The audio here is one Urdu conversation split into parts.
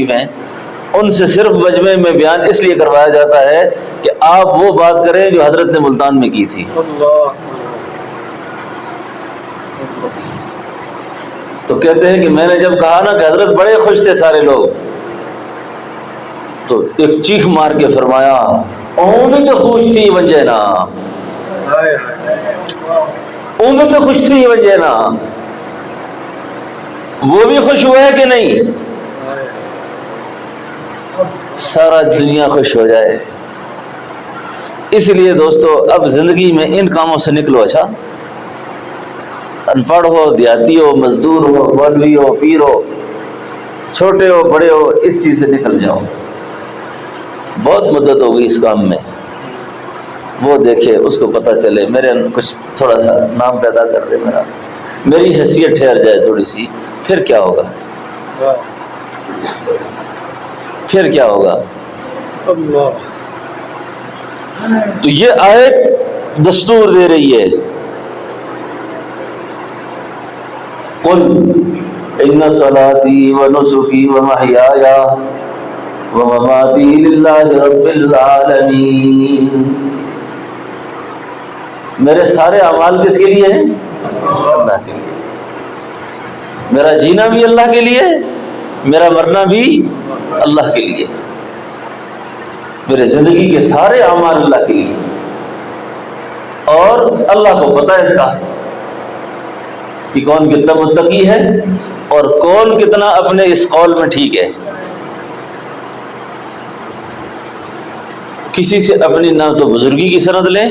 ہیں ان سے صرف مجمع میں بیان اس لیے کروایا جاتا ہے کہ آپ وہ بات کریں جو حضرت نے ملتان میں کی تھی. تو کہتے ہیں کہ میں نے جب کہا نا کہ حضرت بڑے خوش تھے سارے لوگ، تو ایک چیخ مار کے فرمایا اومن خوش تھی ونجینا، اومن خوش تھی ونجینا. وہ بھی خوش ہوا ہے کہ نہیں؟ سارا دنیا خوش ہو جائے. اس لیے دوستو اب زندگی میں ان کاموں سے نکلو. اچھا، ان پڑھ ہو، دیہاتی ہو، مزدور ہو، مولوی ہو، پیر ہو، چھوٹے ہو بڑے ہو، اس چیز سے نکل جاؤ. بہت مدت ہو گئی اس کام میں. وہ دیکھے اس کو پتہ چلے میرے کچھ تھوڑا سا نام پیدا کر دے، میری حیثیت ٹھہر جائے تھوڑی سی، پھر کیا ہوگا؟ پھر کیا ہوگا؟ اللہ. تو یہ آیت دستور دے رہی ہے، قل ان صلاتي ونسكي ومحياي ومماتي لله رب العالمین. میرے سارے اعمال کس کے لیے ہیں؟ اللہ کے لیے. میرا جینا بھی اللہ کے لیے، میرا مرنا بھی اللہ کے لیے. میرے زندگی کے سارے اعمال اللہ کے لیے. اور اللہ کو پتہ ہے اس کا کہ کون کتنا متقی ہے اور کون کتنا اپنے اس قول میں ٹھیک ہے. کسی سے اپنی نہ تو بزرگی کی سند لیں،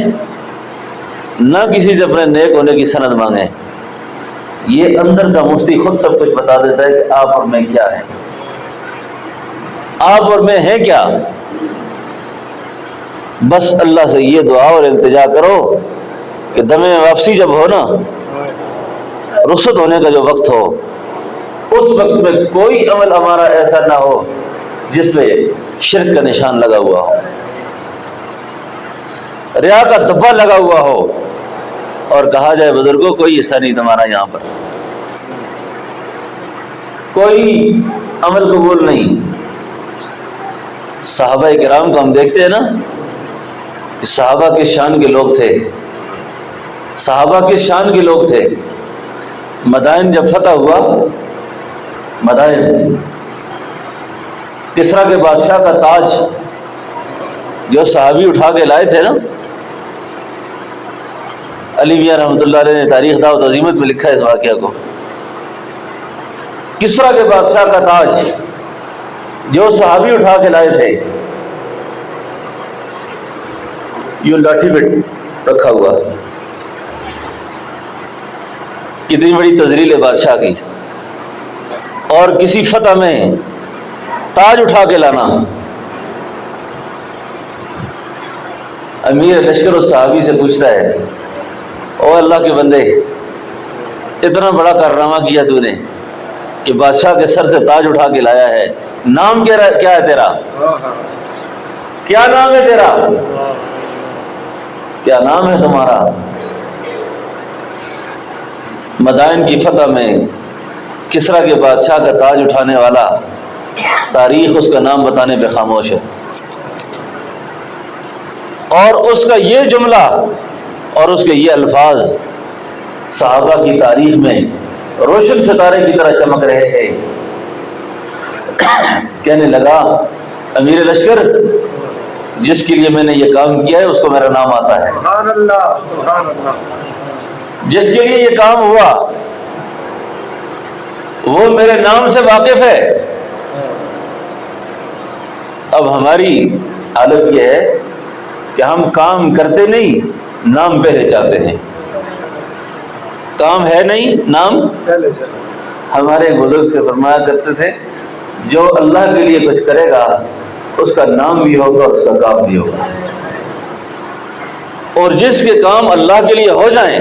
نہ کسی سے اپنے نیک ہونے کی سند مانگیں. یہ اندر کا مفتی خود سب کچھ بتا دیتا ہے کہ آپ اور میں کیا ہیں. آپ اور میں ہیں کیا؟ بس اللہ سے یہ دعا اور التجا کرو کہ دم واپسی جب ہو نا، رخصت ہونے کا جو وقت ہو، اس وقت میں کوئی عمل ہمارا ایسا نہ ہو جس میں شرک کا نشان لگا ہوا ہو، ریا کا دبا لگا ہوا ہو، اور کہا جائے بزرگوں کوئی حصہ نہیں تمہارا یہاں پر، کوئی عمل قبول نہیں. صحابہ کرام کو ہم دیکھتے ہیں نا کہ صحابہ کس شان کے لوگ تھے. صحابہ کس شان کے لوگ تھے. مدائن جب فتح ہوا، مدائن کسریٰ کے بادشاہ کا تاج جو صحابی اٹھا کے لائے تھے نا، علی میاں رحمۃ اللہ علیہ نے تاریخ دعوت عظیمت میں لکھا ہے اس واقعہ کو. کسریٰ کے بادشاہ کا تاج جو صحابی اٹھا کے لائے تھے، یوں لاٹھی پہ رکھا ہوا. کتنی بڑی تذلیل ہے بادشاہ کی. اور کسی فتح میں تاج اٹھا کے لانا. امیر لشکر اس صحابی سے پوچھتا ہے او اللہ کے بندے، اتنا بڑا کارنامہ کیا تو نے کہ بادشاہ کے سر سے تاج اٹھا کے لایا ہے، نام کیا ہے تیرا؟ کیا نام ہے تیرا؟ کیا نام ہے تمہارا؟ مدائن کی فتح میں کسریٰ کے بادشاہ کا تاج اٹھانے والا، تاریخ اس کا نام بتانے پہ خاموش ہے. اور اس کا یہ جملہ اور اس کے یہ الفاظ صحابہ کی تاریخ میں روشن ستارے کی طرح چمک رہے ہیں. کہنے لگا امیر لشکر، جس کے لیے میں نے یہ کام کیا ہے اس کو میرا نام آتا ہے. سبحان اللہ، سبحان اللہ. جس کے لیے یہ کام ہوا وہ میرے نام سے واقف ہے. اب ہماری حالت یہ ہے کہ ہم کام کرتے نہیں، نام پہلے چاہتے ہیں. کام ہے نہیں، نام پہلے چاہتے. ہمارے بزرگ سے فرمایا کرتے تھے جو اللہ کے لیے کچھ کرے گا اس کا نام بھی ہوگا، اس کا کام بھی ہوگا. اور جس کے کام اللہ کے لیے ہو جائیں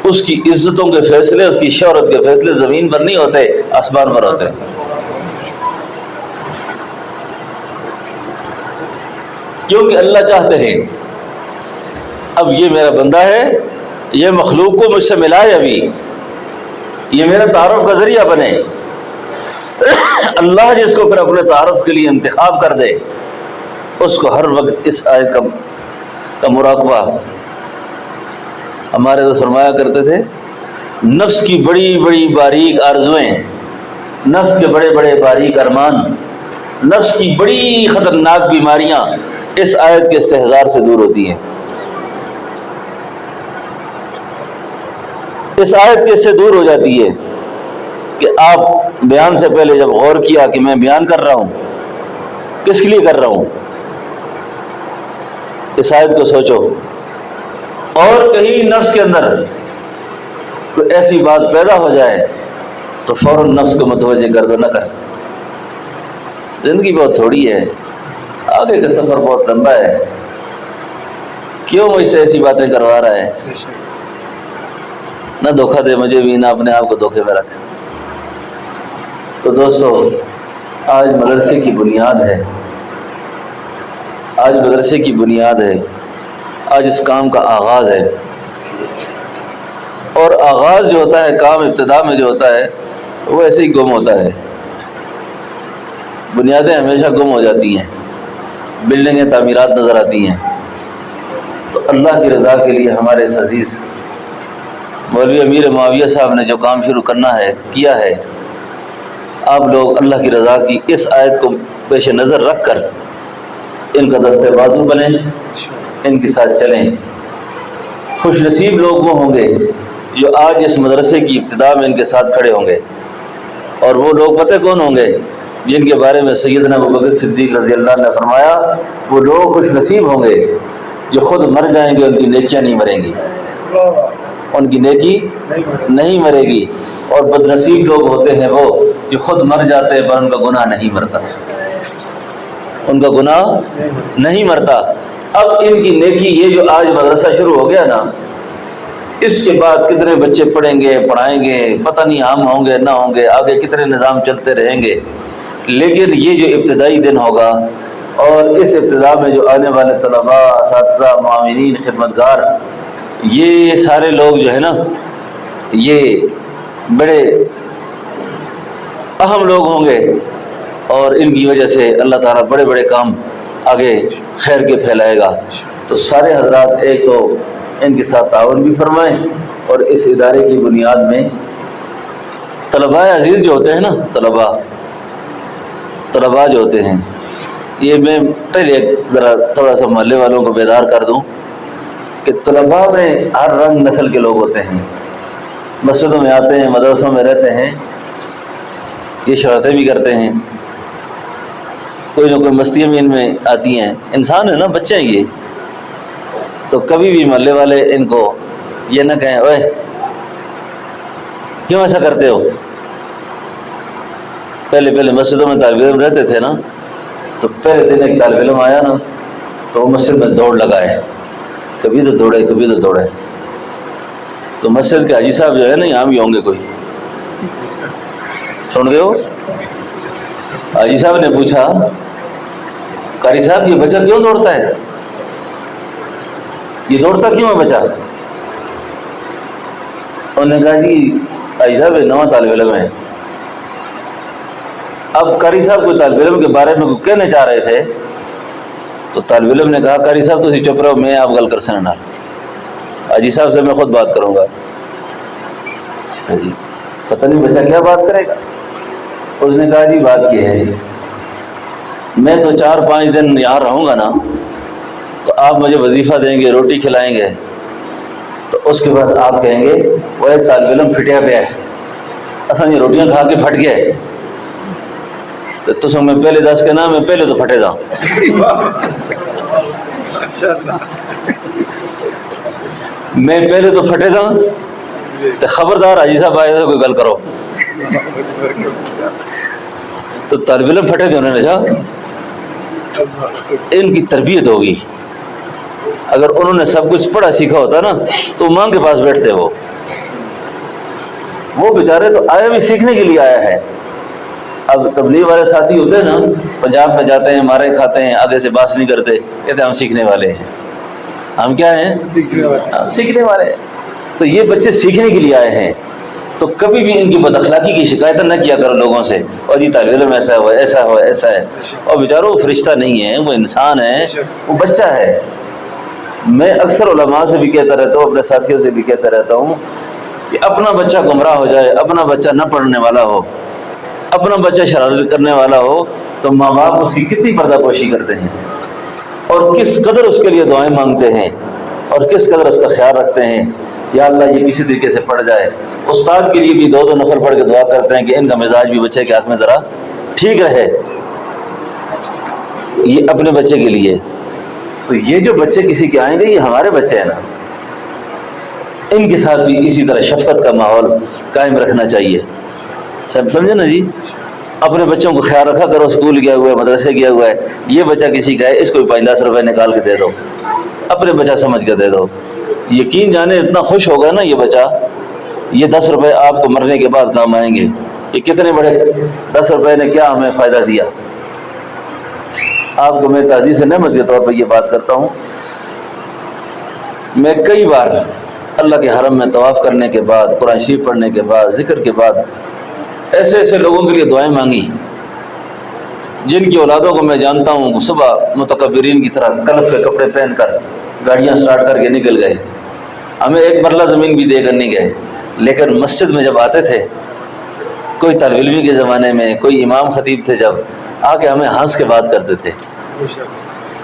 اس کی عزتوں کے فیصلے، اس کی شہرت کے فیصلے زمین پر نہیں ہوتے، آسمان پر ہوتے. کیونکہ اللہ چاہتے ہیں اب یہ میرا بندہ ہے، یہ مخلوق کو مجھ سے ملائے، ابھی یہ میرا تعارف کا ذریعہ بنے. اللہ جس کو پھر اپنے تعارف کے لیے انتخاب کر دے اس کو ہر وقت اس آیت کا مراقبہ. ہمارے تو فرمایا کرتے تھے نفس کی بڑی بڑی باریک آرزوئیں، نفس کے بڑے بڑے باریک ارمان، نفس کی بڑی خطرناک بیماریاں اس آیت کے استحضار سے دور ہوتی ہیں. اس آیت کے سے دور ہو جاتی ہے کہ آپ بیان سے پہلے جب غور کیا کہ میں بیان کر رہا ہوں کس کے لیے کر رہا ہوں، اس آیت کو سوچو. اور کہیں نفس کے اندر کوئی ایسی بات پیدا ہو جائے تو فوراً نفس کو متوجہ کر دو، نہ کر. زندگی بہت تھوڑی ہے، آگے کا سفر بہت لمبا ہے، کیوں مجھ سے ایسی باتیں کروا رہا ہے؟ نہ دھوکہ دے مجھے بھی، نہ اپنے آپ کو دھوکے میں رکھ. تو دوستو آج مدرسے کی بنیاد ہے، آج مدرسے کی بنیاد ہے، آج اس کام کا آغاز ہے. اور آغاز جو ہوتا ہے کام ابتدا میں جو ہوتا ہے وہ ایسے ہی گم ہوتا ہے. بنیادیں ہمیشہ گم ہو جاتی ہیں، بلڈنگیں تعمیرات نظر آتی ہیں. تو اللہ کی رضا کے لیے ہمارے اس عزیز مولوی امیر معاویہ صاحب نے جو کام شروع کرنا ہے کیا ہے. آپ لوگ اللہ کی رضا کی اس آیت کو پیش نظر رکھ کر ان کا دستے بازو بنیں، ان کے ساتھ چلیں. خوش نصیب لوگ وہ ہوں گے جو آج اس مدرسے کی ابتدا میں ان کے ساتھ کھڑے ہوں گے. اور وہ لوگ پتہ کون ہوں گے؟ جن کے بارے میں سیدنا ابوبکر صدیق رضی اللہ عنہ نے فرمایا وہ لوگ خوش نصیب ہوں گے جو خود مر جائیں گے، ان کی نیکیاں نہیں مریں گی، ان کی نیکی نہیں مرے گی. اور بد نصیب لوگ ہوتے ہیں وہ جو خود مر جاتے ہیں پر ان کا گناہ نہیں مرتا، ان کا گناہ نہیں مرتا. اب ان کی نیکی، یہ جو آج مدرسہ شروع ہو گیا نا، اس کے بعد کتنے بچے پڑھیں گے پڑھائیں گے پتہ نہیں، ہم ہوں گے نہ ہوں گے، آگے کتنے نظام چلتے رہیں گے. لیکن یہ جو ابتدائی دن ہوگا اور اس ابتدا میں جو آنے والے طلباء، اساتذہ، معاونین، خدمتگار، یہ سارے لوگ جو ہے نا یہ بڑے اہم لوگ ہوں گے. اور ان کی وجہ سے اللہ تعالیٰ بڑے بڑے کام آگے خیر کے پھیلائے گا. تو سارے حضرات ایک تو ان کے ساتھ تعاون بھی فرمائیں. اور اس ادارے کی بنیاد میں طلباء عزیز جو ہوتے ہیں نا، طلباء جو ہوتے ہیں، یہ میں پہلے ذرا تھوڑا سا محلے والوں کو بیدار کر دوں کہ طلباء میں ہر رنگ نسل کے لوگ ہوتے ہیں. مسجدوں میں آتے ہیں، مدرسوں میں رہتے ہیں، یہ شرارتیں بھی کرتے ہیں، کوئی نہ کوئی مستیاں بھی ان میں آتی ہیں. انسان ہے نا، بچے ہیں یہ. تو کبھی بھی محلے والے ان کو یہ نہ کہیں اوے کیوں ایسا کرتے ہو. پہلے مسجدوں میں طالب علم رہتے تھے نا، تو پہلے دن ایک طالب علم آیا نا تو وہ مسجد میں دوڑ لگائے، کبھی تو دوڑے کبھی تو دوڑے. تو مسجد کے حاجی صاحب جو ہے نا، یہاں بھی ہوں گے کوئی، سن گئے ہو؟ حاجی صاحب نے پوچھا قاری صاحب یہ بچہ کیوں دوڑتا ہے، یہ دوڑتا کیوں ہے بچہ؟ انہوں نے کہا جی حاجی صاحب یہ نواں طالب علم ہے. اب قاری صاحب کو طالب علم کے بارے میں کہنے چاہ رہے تھے تو طالب علم نے کہا قاری صاحب تسی چپ رہو، میں آپ گل کر سکنا، حاجی صاحب سے میں خود بات کروں گا. جی پتہ نہیں بچہ کیا بات کرے گا. اس نے کہا جی بات یہ ہے میں تو 4-5 دن یہاں رہوں گا نا، تو آپ مجھے وظیفہ دیں گے، روٹی کھلائیں گے، تو اس کے بعد آپ کہیں گے وہ ایک طالب علم پھٹیا پیا ہے، اصل یہ روٹیاں کھا کے پھٹ گئے. تو میں پہلے دس کے نام میں پہلے تو پھٹے دا میں پہلے تو پھٹے دا تو خبردار حاجی صاحب آئے تو کوئی گل کرو. تو طالب علم پھٹے تھے، انہوں نے کہا ان کی تربیت ہوگی. اگر انہوں نے سب کچھ پڑھا سیکھا ہوتا نا تو ماں کے پاس بیٹھتے. وہ بیچارے تو آئے بھی سیکھنے کے لیے آیا ہے. اب تبلیغ والے ساتھی ہوتے ہیں نا، پنجاب میں جاتے ہیں، مارے کھاتے ہیں، آگے سے بات نہیں کرتے، کہتے ہیں ہم سیکھنے والے ہیں. ہم کیا ہیں؟ سیکھنے والے ہیں. تو یہ بچے سیکھنے کے لیے آئے ہیں. تو کبھی بھی ان کی بد اخلاقی کی شکایت نہ کیا کرو لوگوں سے، اور یہ طالب علم ایسا ہو ایسا ہو ایسا ہے، اور بیچاروں وہ فرشتہ نہیں ہے، وہ انسان ہے، وہ بچہ ہے۔ میں اکثر علماء سے بھی کہتا رہتا ہوں، اپنے ساتھیوں سے بھی کہتا رہتا ہوں کہ اپنا بچہ گمراہ ہو جائے، اپنا بچہ نہ پڑھنے والا ہو، اپنا بچہ شرارت کرنے والا ہو، تو ماں باپ اس کی کتنی پردہ پوشی کرتے ہیں، اور کس قدر اس کے لیے دعائیں مانگتے ہیں، اور کس قدر اس کا خیال رکھتے ہیں، یا اللہ یہ کسی طریقے سے پڑھ جائے۔ استاد کے لیے بھی دو دو نفر پڑھ کے دعا کرتے ہیں کہ ان کا مزاج بھی بچے کے ہاتھ میں ذرا ٹھیک رہے، یہ اپنے بچے کے لیے۔ تو یہ جو بچے کسی کے آئیں گے یہ ہمارے بچے ہیں نا، ان کے ساتھ بھی اسی طرح شفقت کا ماحول قائم رکھنا چاہیے۔ سب سمجھے نا جی؟ اپنے بچوں کو خیال رکھا کرو، اسکول گیا ہوا ہے، مدرسے گیا ہوا ہے، یہ بچہ کسی کا ہے، اس کو بھی 5-10 روپے نکال کے دے دو، اپنے بچہ سمجھ کے دے دو۔ یقین جانے اتنا خوش ہوگا نا یہ بچہ، یہ 10 روپے آپ کو مرنے کے بعد کام آئیں گے، یہ کتنے بڑے 10 روپے نے کیا ہمیں فائدہ دیا۔ آپ کو میں تعزیز نعمت کے طور پر یہ بات کرتا ہوں، میں کئی بار اللہ کے حرم میں طواف کرنے کے بعد، قرآن شریف پڑھنے کے بعد، ذکر کے بعد ایسے ایسے لوگوں کے لیے دعائیں مانگی جن کی اولادوں کو میں جانتا ہوں صبح متکبرین کی طرح کلف کے کپڑے پہن کر گاڑیاں سٹارٹ کر کے نکل گئے، ہمیں ایک مرلہ زمین بھی دے کر نہیں گئے، لیکن مسجد میں جب آتے تھے، کوئی طالب علمی کے زمانے میں کوئی امام خطیب تھے، جب آ کے ہمیں ہنس کے بات کرتے تھے،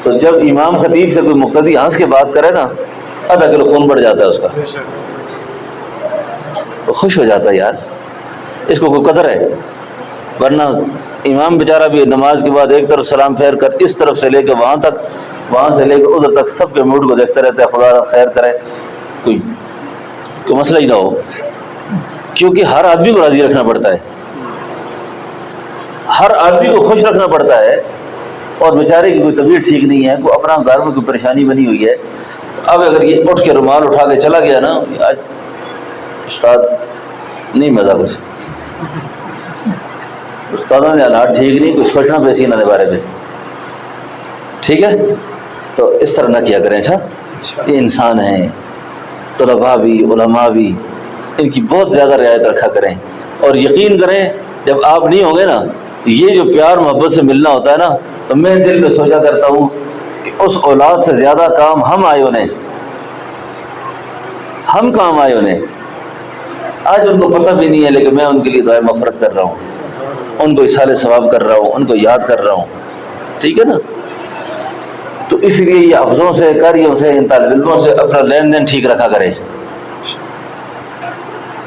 تو جب امام خطیب سے کوئی مقتدی ہنس کے بات کرے نا، آدھا کلو خون بڑھ جاتا ہے اس کا، تو خوش ہو جاتا ہے یار، اس کو کوئی قدر ہے۔ ورنہ امام بیچارہ بھی نماز کے بعد ایک طرف سلام پھیر کر اس طرف سے لے کے وہاں تک، وہاں سے لے کے ادھر تک سب کے موڈ کو دیکھتا رہتا ہے، خدا خیر کرے، کوئی مسئلہ ہی نہ ہو، کیونکہ ہر آدمی کو راضی رکھنا پڑتا ہے، ہر آدمی کو خوش رکھنا پڑتا ہے، اور بیچارے کی کوئی طبیعت ٹھیک نہیں ہے، کوئی اپنا گھر میں کوئی پریشانی بنی ہوئی ہے، تو اب اگر یہ اٹھ کے رومال اٹھا کے چلا گیا نا، آج استاد نہیں مزہ کچھ، استادوں نے حالات ٹھیک نہیں، کچھ سوچنا پہ سی نہ بارے میں، ٹھیک ہے؟ تو اس طرح نہ کیا کریں۔ اچھا، یہ انسان ہیں، طلباء بھی علماء بھی، ان کی بہت زیادہ رعایت رکھا کریں، اور یقین کریں جب آپ نہیں ہوں گے نا، یہ جو پیار محبت سے ملنا ہوتا ہے نا، تو میں دل میں سوچا کرتا ہوں کہ اس اولاد سے زیادہ کام ہم آئے انہیں، ہم کام آئے انہیں، آج ان کو پتہ بھی نہیں ہے، لیکن میں ان کے لیے دعائیں مغفرت کر رہا ہوں، ان کو اصحال ثواب کر رہا ہوں، ان کو یاد کر رہا ہوں، ٹھیک ہے نا؟ تو اس لیے یہ حفظوں سے، قاریوں سے، ان طالب علموں سے اپنا لین دین ٹھیک رکھا کرے،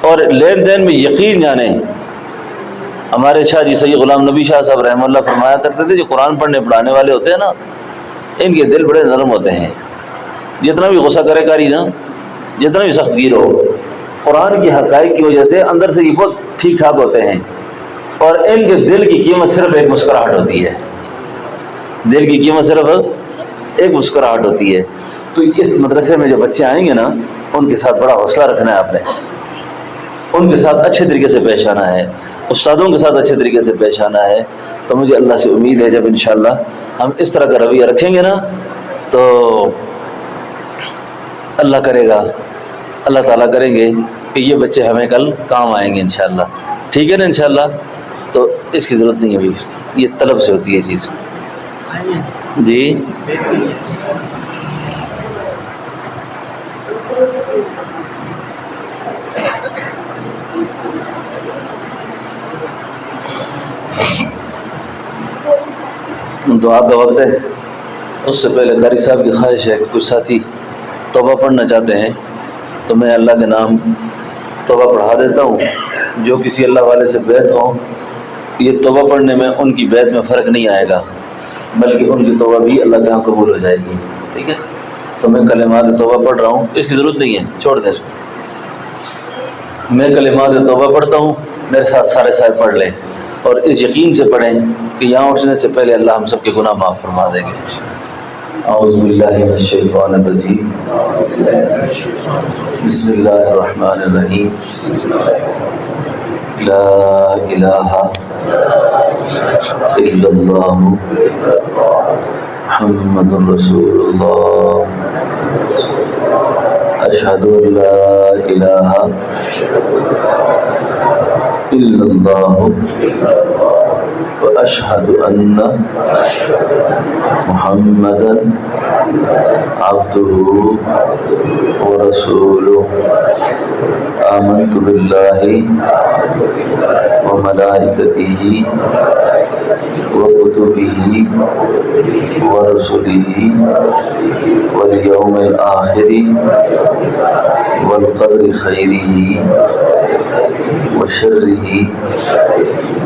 اور لین دین میں یقین جانیں، ہمارے شاہ جی سید غلام نبی شاہ صاحب رحمہ اللہ فرمایا کرتے تھے، جو قرآن پڑھنے پڑھانے والے ہوتے ہیں نا، ان کے دل بڑے نرم ہوتے ہیں، جتنا بھی غصہ کرے کاری نا، جتنا بھی سخت گیر ہو، قرآن کی حقائق کی وجہ سے اندر سے یہ بہت ٹھیک ٹھاک ہوتے ہیں، اور ان کے دل کی قیمت صرف ایک مسکراہٹ ہوتی ہے، دل کی قیمت صرف ایک مسکراہٹ ہوتی ہے۔ تو اس مدرسے میں جو بچے آئیں گے نا، ان کے ساتھ بڑا حوصلہ رکھنا ہے آپ نے، ان کے ساتھ اچھے طریقے سے پیش آنا ہے، استادوں کے ساتھ اچھے طریقے سے پیش آنا ہے۔ تو مجھے اللہ سے امید ہے جب انشاءاللہ ہم اس طرح کا رویہ رکھیں گے نا، تو اللہ کرے گا، اللہ تعالیٰ کریں گے کہ یہ بچے ہمیں کل کام آئیں گے انشاءاللہ، ٹھیک ہے نا انشاءاللہ؟ تو اس کی ضرورت نہیں ہے، یہ طلب سے ہوتی ہے چیز۔ جی دعا کا وقت ہے، اس سے پہلے قاری صاحب کی خواہش ہے کہ کچھ ساتھی توبہ پڑھنا چاہتے ہیں، تو میں اللہ کے نام توبہ پڑھا دیتا ہوں۔ جو کسی اللہ والے سے بیعت ہوں، یہ توبہ پڑھنے میں ان کی بیعت میں فرق نہیں آئے گا، بلکہ ان کی توبہ بھی اللہ کے یہاں قبول ہو جائے گی، ٹھیک ہے؟ تو میں کلمات توبہ پڑھ رہا ہوں، اس کی ضرورت نہیں ہے، چھوڑ دیں، میں کلمات توبہ پڑھتا ہوں، میرے ساتھ سارے صاحب پڑھ لیں، اور اس یقین سے پڑھیں کہ یہاں اٹھنے سے پہلے اللہ ہم سب کے گناہ معاف فرما دیں گے۔ اعوذ باللہ من الشیطان الرجیم، بسم اللہ الرحمن الرحیم، لا الہ الا اللہ محمد رسول اللہ۔ أشهد أن لا إله إلا الله وأشهد أن محمدا عبده ورسوله آمنت بالله وملائكته وكتبه ورسله واليوم الآخر والقدر خيره وشره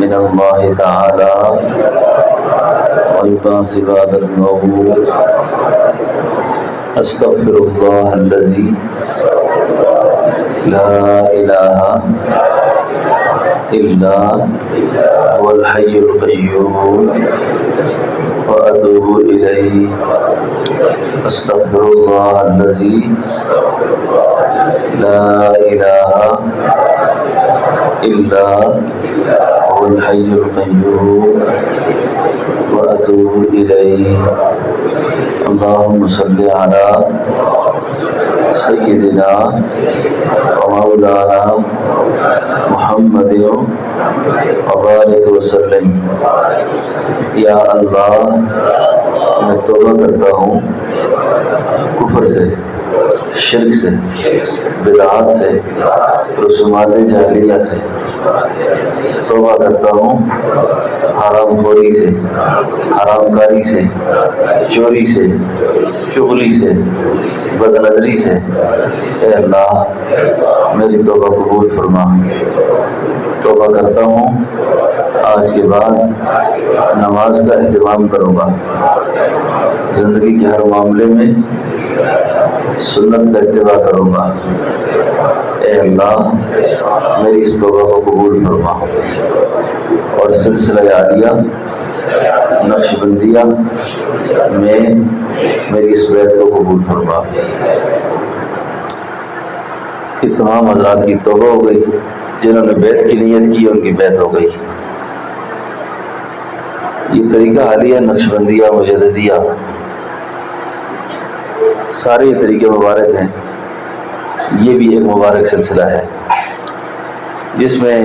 من الله تعالى والبعث بعد الموت أستغفر الله الذي لا إله إلا هو الحي القيوم وأتوب إليه أستغفر الله الذي لا إله إلا هو الحي القيوم وأتوب إليه اللهم صل على سيدنا ومولانا محمد وبارك وسلم یا اللہ میں توبہ کرتا ہوں کفر سے، شرک سے، بدعات سے، رسومات جاہلیہ سے، توبہ کرتا ہوں حرام خوری سے، حرام کاری سے، چوری سے، چغلی سے، بد نظری سے۔ اے اللہ میری توبہ قبول فرما۔ توبہ کرتا ہوں آج کے بعد نماز کا اہتمام کروں گا، زندگی کے ہر معاملے میں سنت کا اتباع کروں گا۔ اے اللہ میری اس توبہ کو قبول فرما اور سلسلہ عالیہ نقش بندیہ میں میری اس بیعت کو قبول فرما۔ کہ تمام حضرات کی توبہ ہو گئی، جنہوں نے بیعت کی نیت کی ان کی بیعت ہو گئی۔ یہ طریقہ حالیہ، نقش بندیہ، مجددیہ، سارے یہ طریقے مبارک ہیں۔ یہ بھی ایک مبارک سلسلہ ہے جس میں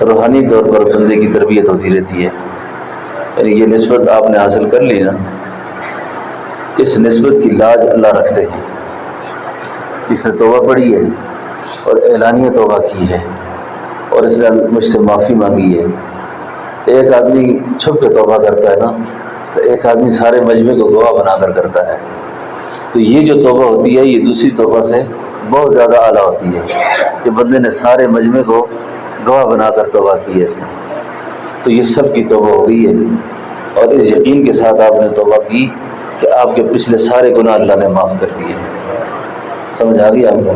روحانی طور پر بندے کی تربیت ہوتی رہتی ہے۔ یعنی یہ نسبت آپ نے حاصل کر لی نا، اس نسبت کی لاج اللہ رکھتے ہیں۔ جس نے توبہ پڑھی ہے اور اعلانیہ توبہ کی ہے اور اس نے مجھ سے معافی مانگی ہے۔ ایک آدمی چھپ کے توبہ کرتا ہے نا، تو ایک آدمی سارے مجمع کو گواہ بنا کر کرتا ہے۔ تو یہ جو توبہ ہوتی ہے یہ دوسری توبہ سے بہت زیادہ اعلیٰ ہوتی ہے کہ بندے نے سارے مجمع کو گواہ بنا کر توبہ کی ہے اس نے۔ تو یہ سب کی توبہ ہو گئی ہے، اور اس یقین کے ساتھ آپ نے توبہ کی کہ آپ کے پچھلے سارے گناہ اللہ نے معاف کر دیے۔ سمجھ آ گئی آپ کو؟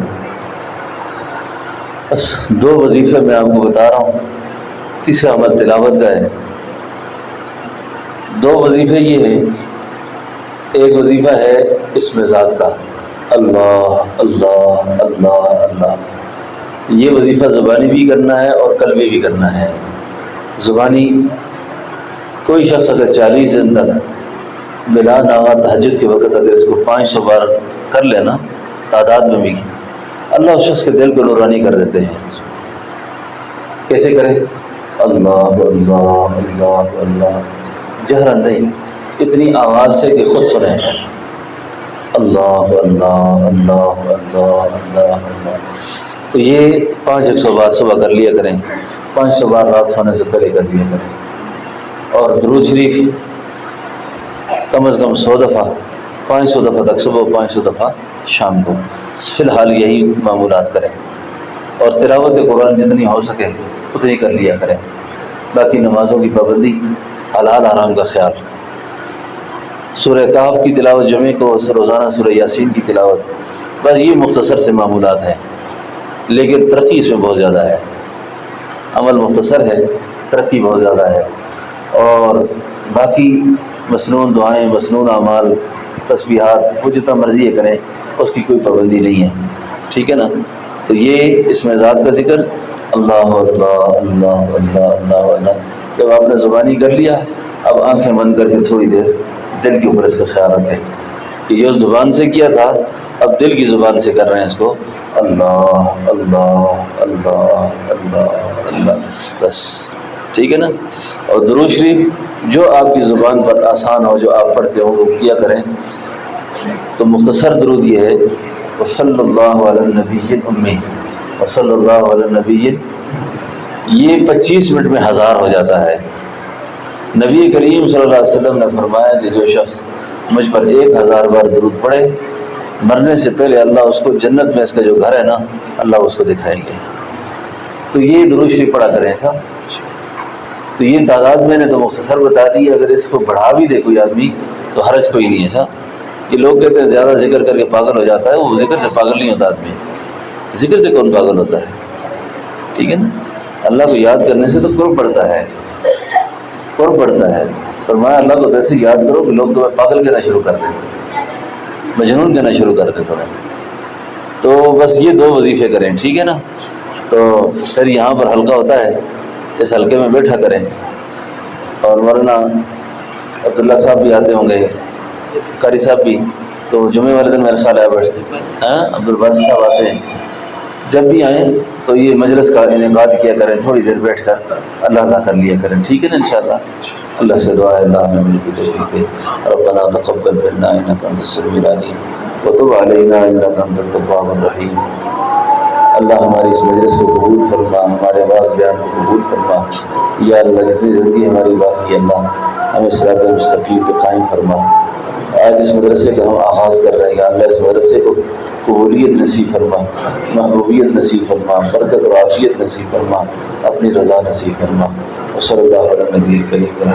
بس دو وظیفے میں آپ کو بتا رہا ہوں، تیسرا عمل تلاوت کا ہے۔ دو وظیفے یہ ہیں، ایک وظیفہ ہے اسم ذات کا، اللہ اللہ اللہ اللہ۔ یہ وظیفہ زبانی بھی کرنا ہے اور قلبی بھی کرنا ہے۔ زبانی کوئی شخص اگر 40 دن تک بلا ناغہ تہجد کے وقت اگر اس کو 500 بار کر لینا تعداد میں بھی، اللہ اس شخص کے دل کو نورانی کر دیتے ہیں۔ کیسے کریں؟ اللہ اللہ اللہ اللہ، جہرا نہیں، اتنی آواز سے کہ خود سنیں، اللہ اللہ اللہ اللہ اللہ اللہ۔ تو یہ 500 بار صبح کر لیا کریں، 500 بار رات سونے سے پہلے کر لیا کریں، اور درود شریف کم از کم 100 دفعہ، 500 دفعہ تک صبح، 500 دفعہ شام کو، فی الحال یہی معمولات کریں۔ اور تلاوت قرآن جتنی ہو سکے اتنی کر لیا کریں۔ باقی نمازوں کی پابندی، حلال حرام کا خیال، سورہ کہف کی تلاوت جمعے کو، روزانہ سورہ یاسین کی تلاوت، بس یہ مختصر سے معمولات ہیں، لیکن ترقی اس میں بہت زیادہ ہے۔ عمل مختصر ہے، ترقی بہت زیادہ ہے۔ اور باقی مسنون دعائیں، مسنون اعمال، تسبیحات، وہ جتنا مرضی ہے کریں، اس کی کوئی پابندی نہیں ہے، ٹھیک ہے نا؟ تو یہ اسم ذات کا ذکر، اللہ اللہ اللہ اللہ اللہ اللہ، جب آپ نے زبانی کر لیا، اب آنکھیں بند کر کے تھوڑی دیر دل کے اوپر اس کا خیال رکھیں کہ یہ زبان سے کیا تھا اب دل کی زبان سے کر رہے ہیں اس کو، اللہ اللہ اللہ اللہ اللہ، بس ٹھیک ہے نا۔ اور درود شریف جو آپ کی زبان پر آسان ہو، جو آپ پڑھتے ہو وہ کیا کریں۔ تو مختصر درود یہ ہے، وصلی اللہ علی النبی الامی، وصلی اللہ علی النبی، یہ 25 منٹ میں 1000 ہو جاتا ہے۔ نبی کریم صلی اللہ علیہ وسلم نے فرمایا کہ جو شخص مجھ پر 1000 بار درود پڑھے، مرنے سے پہلے اللہ اس کو جنت میں اس کا جو گھر ہے نا، اللہ اس کو دکھائیں گے۔ تو یہ درود شریف پڑھا کریں صاحب۔ تو یہ تعداد میں نے تو مختصر بتا دی، اگر اس کو بڑھا بھی دے کوئی آدمی تو حرج کوئی نہیں ہے صاحب۔ یہ لوگ کہتے ہیں زیادہ ذکر کر کے پاگل ہو جاتا ہے، وہ ذکر سے پاگل نہیں ہوتا آدمی، ذکر سے کون پاگل ہوتا ہے، ٹھیک ہے نا۔ اللہ کو یاد کرنے سے تو قرب بڑھتا ہے، قرب بڑھتا ہے۔ فرمایا اللہ کو ویسے یاد کرو کہ لوگ تمہیں پاگل کہنا شروع کر دیں، مجنون کہنا شروع کر دیں تمہیں۔ تو بس یہ 2 وظیفے کریں، ٹھیک ہے نا۔ تو پھر یہاں پر حلقہ ہوتا ہے، اس حلقے میں بیٹھا کریں۔ اور ورنہ عبداللہ صاحب بھی آتے ہوں گے، قاری صاحب بھی، تو جمعے والے دن میرے خیال ہے بیٹھتے ہیں، عبدالباسط صاحب آتے ہیں۔ جب بھی آئیں تو یہ مجلس کا انعقاد کیا کریں، تھوڑی دیر بیٹھ کر اللہ ادا کر لیا کریں، ٹھیک ہے نا انشاءاللہ۔ اللہ سے دعا ہے اللہ ہمیں مل کی توفیق دے۔ ربنا تقبل منا انک انت السمیع العلیم وتب علینا انک انت التواب الرحیم۔ اللہ ہماری اس مجلس کو قبول فرما، ہمارے آواز بیان کو قبول فرما۔ یا اللہ جتنی زندگی ہماری باقی ہے اللہ ہمیں صراط مستقیم پہ قائم فرما۔ آج اس مدرسے کا ہم آغاز کر رہے ہیں، یا اللہ اس مدرسے کو قبولیت نصیب فرما، محبوبیت نصیب فرما، برکت و عافیت نصیب فرما، اپنی رضا نصیب فرما۔ وصلی اللہ علی النبی الکریم۔